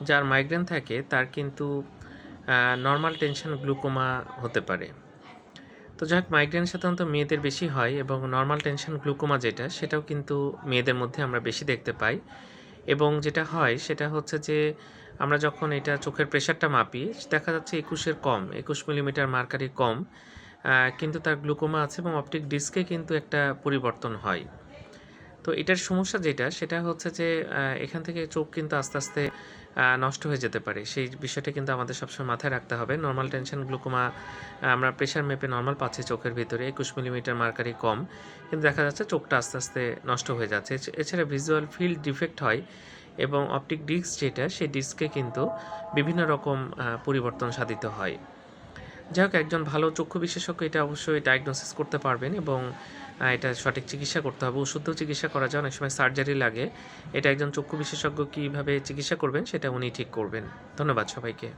যার মাইগ্রেন থাকে তার কিন্তু নর্মাল টেনশন গ্লুকোমা হতে পারে। তো যাই হোক, মাইগ্রেন সাধারণত মেয়েদের বেশি হয় এবং নর্মাল টেনশন গ্লুকোমা যেটা সেটাও কিন্তু মেয়েদের মধ্যে আমরা বেশি দেখতে পাই। এবং যেটা হয় সেটা হচ্ছে যে আমরা যখন এটা চোখের প্রেশারটা মাপি দেখা যাচ্ছে ২১-এর কম, ২১ মিলিমিটার মার্কারি কম, কিন্তু তার গ্লুকোমা আছে এবং অপটিক ডিস্কে কিন্তু একটা পরিবর্তন হয়। তো এটার সমস্যা যেটা সেটা হচ্ছে যে এখান থেকে চোখ কিন্তু আস্তে আস্তে নষ্ট হয়ে যেতে পারে। সেই বিষয়টা কিন্তু আমাদের সবসময় মাথায় রাখতে হবে। নরমাল টেনশন গ্লুকোমা আমরা প্রেশার মেপে নরমাল পাচ্ছি চোখের ভিতরে ২১ মিলিমিটার মার্কারি কম। কিন্তু দেখা যাচ্ছে চোখটা আস্তে আস্তে নষ্ট হয়ে যাচ্ছে। এছাড়া ভিজুয়াল ফিল্ড ডিফেক্ট হয় এবং অপটিক ডিস্ক যেটা সেই ডিস্কে কিন্তু বিভিন্ন রকম পরিবর্তন সাধিত হয়। যাই হোক, একজন ভালো চক্ষু বিশেষজ্ঞ এটা অবশ্যই ডায়াগনোসিস করতে পারবেন এবং এটা সঠিক চিকিৎসা করতে হবে। ওষুধেও চিকিৎসা করা যায়, অনেক সময় সার্জারি লাগে। এটা একজন চক্ষু বিশেষজ্ঞ কীভাবে চিকিৎসা করবেন সেটা উনি ঠিক করবেন। ধন্যবাদ সবাইকে।